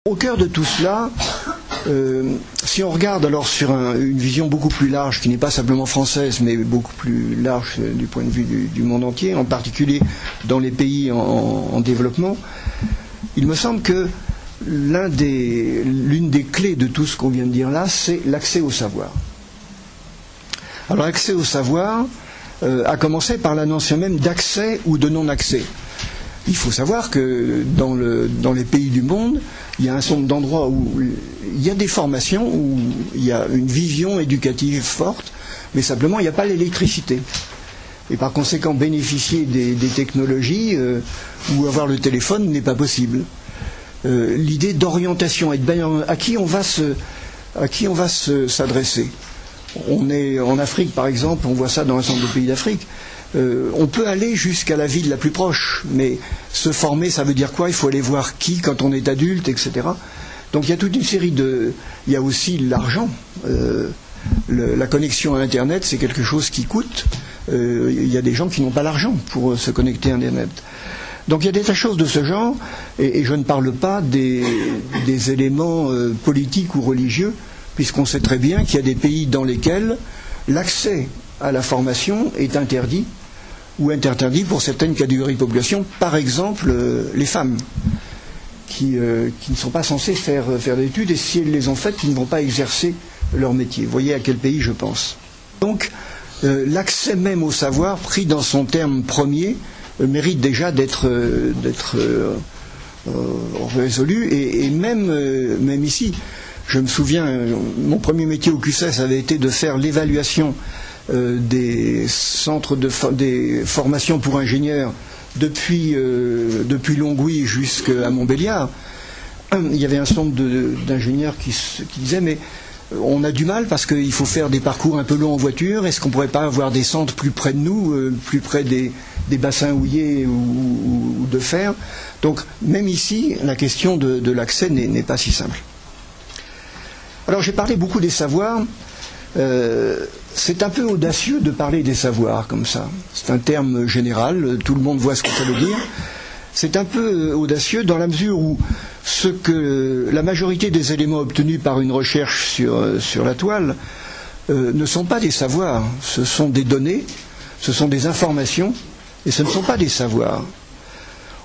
Au cœur de tout cela, si on regarde alors sur une vision beaucoup plus large, qui n'est pas simplement française, mais beaucoup plus large du point de vue du monde entier, en particulier dans les pays en développement, il me semble que l'une des clés de tout ce qu'on vient de dire là, c'est l'accès au savoir. Alors l'accès au savoir a commencé par la notion même d'accès ou de non-accès. Il faut savoir que dans les pays du monde, il y a un certain nombre d'endroits où il y a des formations, où il y a une vision éducative forte, mais simplement il n'y a pas l'électricité. Et par conséquent, bénéficier des technologies ou avoir le téléphone n'est pas possible. L'idée d'orientation et à qui on va s'adresser. On est en Afrique, par exemple, on voit ça dans un certain nombre de pays d'Afrique. On peut aller jusqu'à la ville la plus proche, mais se former, ça veut dire quoi? Il faut aller voir qui quand on est adulte, etc. Donc il y a toute une série il y a aussi l'argent. La connexion à Internet, c'est quelque chose qui coûte. Il y a des gens qui n'ont pas l'argent pour se connecter à Internet. Donc il y a des tas de choses de ce genre, et je ne parle pas des éléments politiques ou religieux, puisqu'on sait très bien qu'il y a des pays dans lesquels l'accès à la formation est interdit, ou interdit pour certaines catégories de population, par exemple les femmes, qui ne sont pas censées faire des études, et si elles les ont faites, qui ne vont pas exercer leur métier. Vous voyez à quel pays je pense. Donc l'accès même au savoir, pris dans son terme premier, mérite déjà d'être résolu, et même ici, je me souviens, mon premier métier au QCES avait été de faire l'évaluation des centres des formations pour ingénieurs depuis Longwy jusqu'à Montbéliard. Il y avait un certain nombre d'ingénieurs qui disaient mais on a du mal parce qu'il faut faire des parcours un peu longs en voiture, est-ce qu'on ne pourrait pas avoir des centres plus près de nous, plus près des bassins houillers ou de fer? Donc même ici, la question de l'accès n'est pas si simple. Alors j'ai parlé beaucoup des savoirs. C'est un peu audacieux de parler des savoirs comme ça. C'est un terme général, tout le monde voit ce que ça veut dire. C'est un peu audacieux dans la mesure où la majorité des éléments obtenus par une recherche sur la toile ne sont pas des savoirs, ce sont des données, ce sont des informations, et ce ne sont pas des savoirs.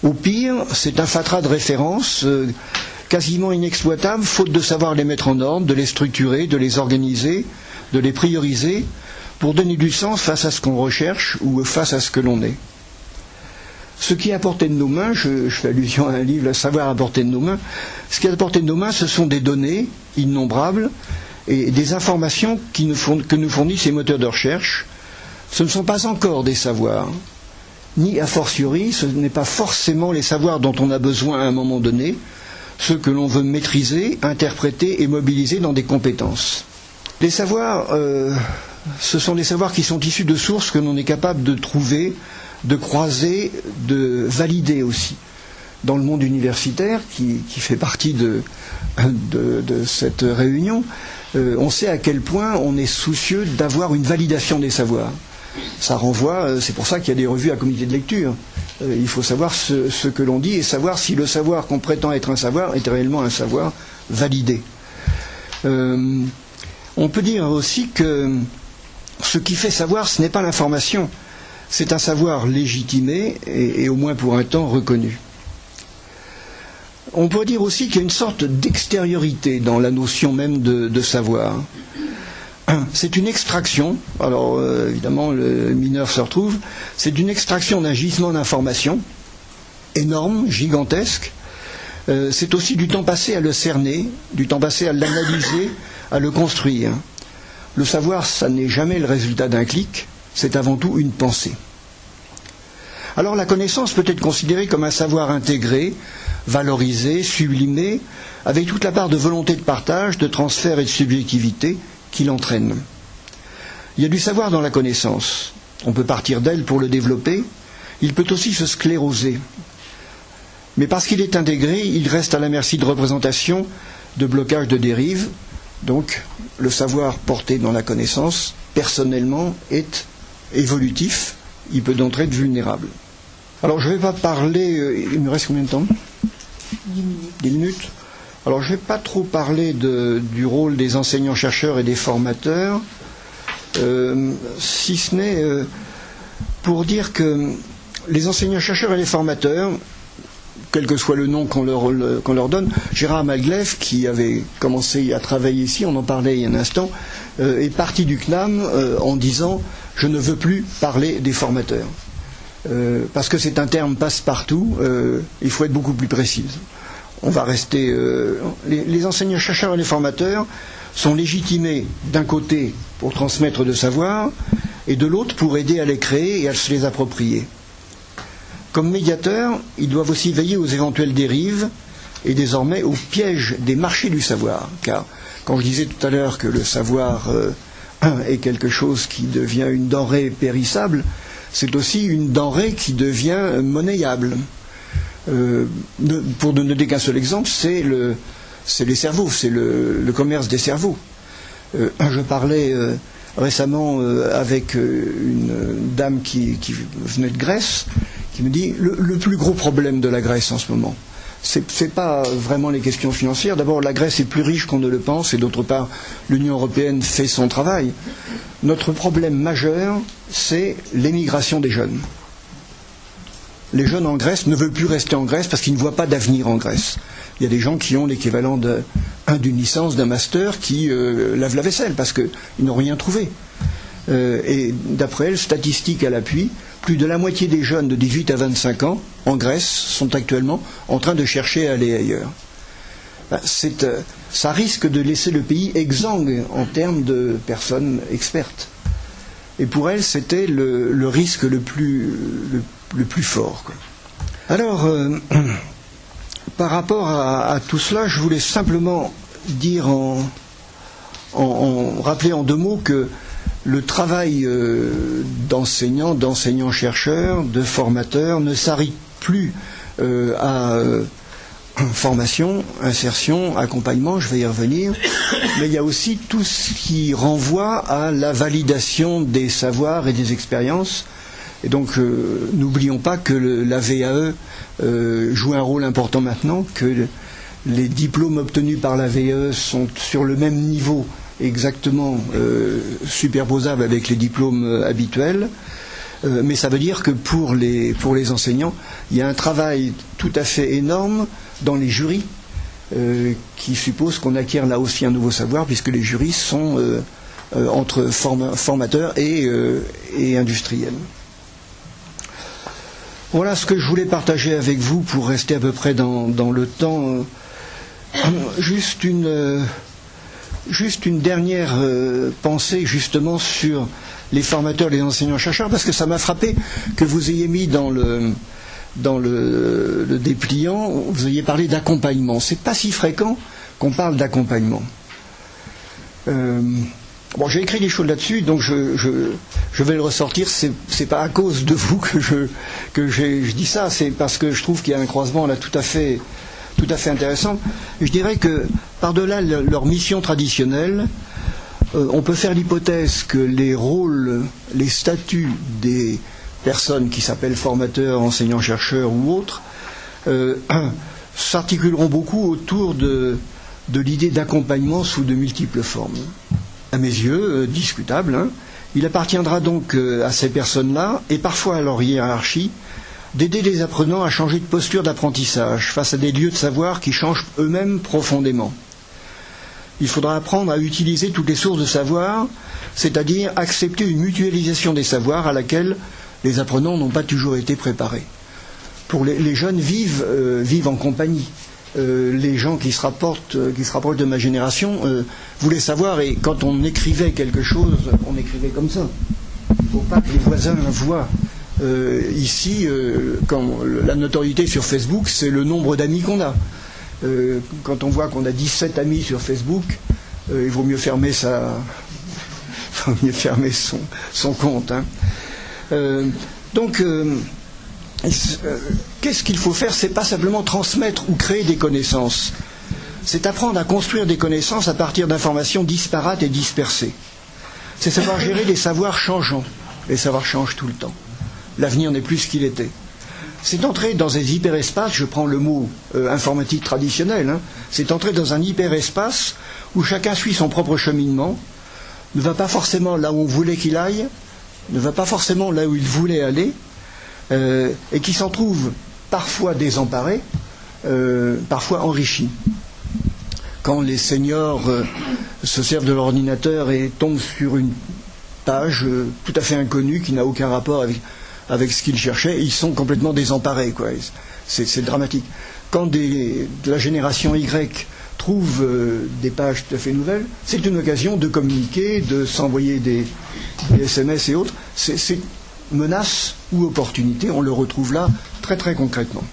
Au pire, c'est un fatras de références quasiment inexploitables, faute de savoir les mettre en ordre, de les structurer, de les organiser, de les prioriser, pour donner du sens face à ce qu'on recherche ou face à ce que l'on est. Ce qui est à portée de nos mains, je fais allusion à un livre, Le savoir à portée de nos mains, ce qui est à portée de nos mains, ce sont des données innombrables et des informations que nous fournissent les moteurs de recherche. Ce ne sont pas encore des savoirs, ni a fortiori, ce n'est pas forcément les savoirs dont on a besoin à un moment donné, ceux que l'on veut maîtriser, interpréter et mobiliser dans des compétences. Les savoirs, ce sont des savoirs qui sont issus de sources que l'on est capable de trouver, de croiser, de valider aussi. Dans le monde universitaire, qui fait partie de cette réunion, on sait à quel point on est soucieux d'avoir une validation des savoirs. Ça renvoie, c'est pour ça qu'il y a des revues à comité de lecture. Il faut savoir ce que l'on dit et savoir si le savoir qu'on prétend être un savoir est réellement un savoir validé. On peut dire aussi que ce qui fait savoir, ce n'est pas l'information, c'est un savoir légitimé et au moins pour un temps reconnu. On peut dire aussi qu'il y a une sorte d'extériorité dans la notion même de savoir. C'est une extraction, alors évidemment le mineur se retrouve, c'est une extraction d'un gisement d'informations énorme, gigantesque. C'est aussi du temps passé à le cerner, du temps passé à l'analyser, à le construire. Le savoir, ça n'est jamais le résultat d'un clic, c'est avant tout une pensée. Alors la connaissance peut être considérée comme un savoir intégré, valorisé, sublimé, avec toute la part de volonté de partage, de transfert et de subjectivité qu'il entraîne. Il y a du savoir dans la connaissance. On peut partir d'elle pour le développer. Il peut aussi se scléroser. Mais parce qu'il est intégré, il reste à la merci de représentations, de blocages, de dérives. Donc, le savoir porté dans la connaissance, personnellement, est évolutif. Il peut donc être vulnérable. Alors, je ne vais pas parler... il me reste combien de temps ? 10 minutes. 10 minutes. Alors je ne vais pas trop parler du rôle des enseignants-chercheurs et des formateurs, si ce n'est pour dire que les enseignants-chercheurs et les formateurs, quel que soit le nom qu'on leur donne, Gérard Maglev, qui avait commencé à travailler ici, on en parlait il y a un instant, est parti du CNAM en disant « je ne veux plus parler des formateurs ». Parce que c'est un terme passe-partout, il faut être beaucoup plus précis. On va rester. Les enseignants-chercheurs et les formateurs sont légitimés d'un côté pour transmettre de savoir et de l'autre pour aider à les créer et à se les approprier. Comme médiateurs, ils doivent aussi veiller aux éventuelles dérives et désormais aux pièges des marchés du savoir. Car quand je disais tout à l'heure que le savoir est quelque chose qui devient une denrée périssable, c'est aussi une denrée qui devient monnayable. Pour ne donner qu'un seul exemple, c'est les cerveaux, c'est le commerce des cerveaux. Je parlais récemment avec une dame qui venait de Grèce, qui me dit le plus gros problème de la Grèce en ce moment, c'est pas vraiment les questions financières. D'abord, la Grèce est plus riche qu'on ne le pense, et d'autre part, l'Union européenne fait son travail. Notre problème majeur, c'est l'émigration des jeunes. Les jeunes en Grèce ne veulent plus rester en Grèce parce qu'ils ne voient pas d'avenir en Grèce. Il y a des gens qui ont l'équivalent d'une licence, d'un master, qui lavent la vaisselle parce qu'ils n'ont rien trouvé. Et d'après elles, statistiques à l'appui, plus de la moitié des jeunes de 18 à 25 ans en Grèce sont actuellement en train de chercher à aller ailleurs. Ça risque de laisser le pays exsangue en termes de personnes expertes. Et pour elles, c'était le risque le plus fort, quoi. Alors, par rapport à tout cela, je voulais simplement dire rappeler en deux mots que le travail d'enseignants-chercheurs, de formateurs ne s'arrête plus à formation, insertion, accompagnement, je vais y revenir, mais il y a aussi tout ce qui renvoie à la validation des savoirs et des expériences. Et donc, n'oublions pas que la VAE joue un rôle important maintenant, que les diplômes obtenus par la VAE sont sur le même niveau exactement superposables avec les diplômes habituels. Mais ça veut dire que pour les enseignants, il y a un travail tout à fait énorme dans les jurys qui suppose qu'on acquiert là aussi un nouveau savoir, puisque les jurys sont entre formateurs et industriels. Voilà ce que je voulais partager avec vous pour rester à peu près dans le temps. Juste une dernière pensée justement sur les formateurs, les enseignants-chercheurs, parce que ça m'a frappé que vous ayez mis dans le dépliant, vous ayez parlé d'accompagnement. C'est pas si fréquent qu'on parle d'accompagnement. Bon, j'ai écrit des choses là-dessus, donc je vais le ressortir. C'est pas à cause de vous que je dis ça, c'est parce que je trouve qu'il y a un croisement là tout à fait intéressant. Je dirais que par-delà leur mission traditionnelle, on peut faire l'hypothèse que les rôles, les statuts des personnes qui s'appellent formateurs, enseignants-chercheurs ou autres s'articuleront beaucoup autour de l'idée d'accompagnement sous de multiples formes. À mes yeux, discutable, hein. Il appartiendra donc à ces personnes-là, et parfois à leur hiérarchie, d'aider les apprenants à changer de posture d'apprentissage face à des lieux de savoir qui changent eux-mêmes profondément. Il faudra apprendre à utiliser toutes les sources de savoir, c'est-à-dire accepter une mutualisation des savoirs à laquelle les apprenants n'ont pas toujours été préparés. Pour les jeunes vivent en compagnie. Les gens qui se rapprochent de ma génération voulaient savoir, et quand on écrivait quelque chose, on écrivait comme ça. Il ne faut pas que les voisins voient. Ici, quand la notoriété sur Facebook, c'est le nombre d'amis qu'on a. Quand on voit qu'on a 17 amis sur Facebook, il vaut mieux fermer son compte, hein. Donc, qu'est-ce qu'il faut faire? C'est pas simplement transmettre ou créer des connaissances. C'est apprendre à construire des connaissances à partir d'informations disparates et dispersées. C'est savoir gérer des savoirs changeants. Les savoirs changent tout le temps. L'avenir n'est plus ce qu'il était. c'est entrer dans des hyperespaces, je prends le mot informatique traditionnel, hein, c'est entrer dans un hyperespace où chacun suit son propre cheminement, ne va pas forcément là où on voulait qu'il aille, ne va pas forcément là où il voulait aller, et qui s'en trouve parfois désemparé, parfois enrichi. Quand les seniors se servent de l'ordinateur et tombent sur une page tout à fait inconnue qui n'a aucun rapport avec ce qu'ils cherchaient, ils sont complètement désemparés, quoi. C'est dramatique. Quand de la génération Y trouve des pages tout à fait nouvelles, c'est une occasion de communiquer, de s'envoyer des SMS et autres. C'est menace ou opportunité, on le retrouve là très très concrètement.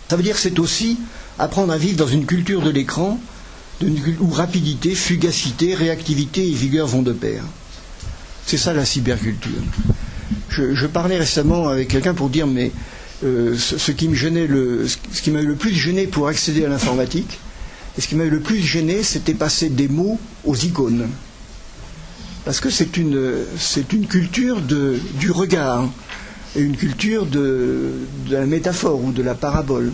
Ça veut dire que c'est aussi apprendre à vivre dans une culture de l'écran où rapidité, fugacité, réactivité et vigueur vont de pair. C'est ça la cyberculture. Je parlais récemment avec quelqu'un pour dire mais ce qui m'a le plus gêné pour accéder à l'informatique, et ce qui m'a le plus gêné, c'était passer des mots aux icônes. Parce que c'est une culture du regard, et une culture de la métaphore ou de la parabole.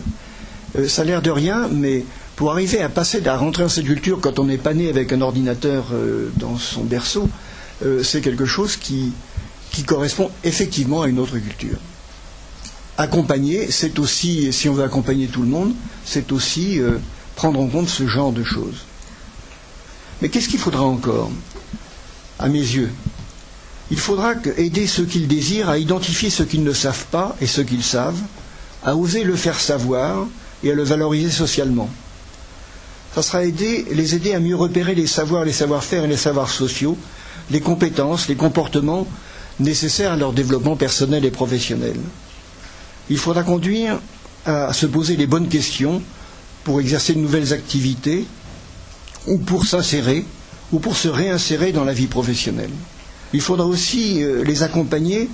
Ça a l'air de rien, mais pour arriver à rentrer dans cette culture quand on n'est pas né avec un ordinateur dans son berceau, c'est quelque chose qui correspond effectivement à une autre culture. Accompagner, c'est aussi, si on veut accompagner tout le monde, c'est aussi prendre en compte ce genre de choses. Mais qu'est-ce qu'il faudra encore, à mes yeux? Il faudra aider ceux qui le désirent à identifier ce qu'ils ne savent pas et ce qu'ils savent, à oser le faire savoir et à le valoriser socialement. Ça sera les aider à mieux repérer les savoirs, les savoir-faire et les savoirs sociaux, les compétences, les comportements nécessaires à leur développement personnel et professionnel. Il faudra conduire à se poser les bonnes questions pour exercer de nouvelles activités ou pour s'insérer ou pour se réinsérer dans la vie professionnelle. Il faudra aussi les accompagner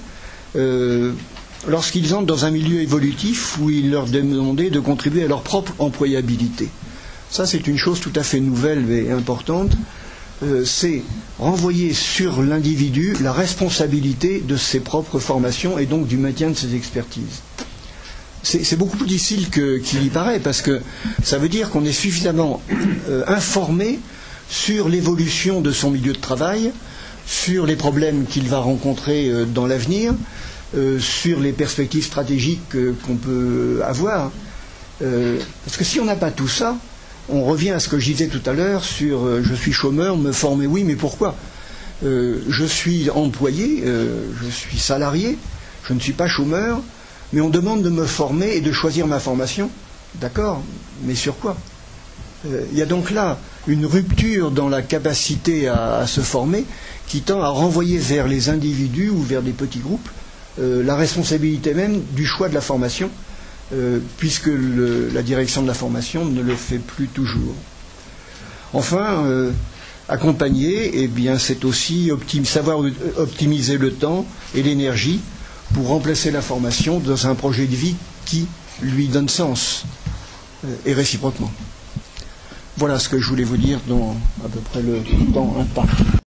lorsqu'ils entrent dans un milieu évolutif où il leur demandait de contribuer à leur propre employabilité. Ça, c'est une chose tout à fait nouvelle et importante. C'est renvoyer sur l'individu la responsabilité de ses propres formations et donc du maintien de ses expertises. C'est beaucoup plus difficile qu'il y paraît, parce que ça veut dire qu'on est suffisamment informé sur l'évolution de son milieu de travail, sur les problèmes qu'il va rencontrer dans l'avenir, sur les perspectives stratégiques qu'on peut avoir. Parce que si on n'a pas tout ça, on revient à ce que je disais tout à l'heure sur je suis chômeur, me former, oui, mais pourquoi? Je suis employé, je suis salarié, je ne suis pas chômeur, mais on demande de me former et de choisir ma formation. D'accord, mais sur quoi? Il y a donc là une rupture dans la capacité à se former qui tend à renvoyer vers les individus ou vers des petits groupes la responsabilité même du choix de la formation, puisque la direction de la formation ne le fait plus toujours. Enfin, accompagner, eh bien, c'est aussi savoir optimiser le temps et l'énergie pour remplacer la formation dans un projet de vie qui lui donne sens, et réciproquement. Voilà ce que je voulais vous dire dans à peu près le temps imparti.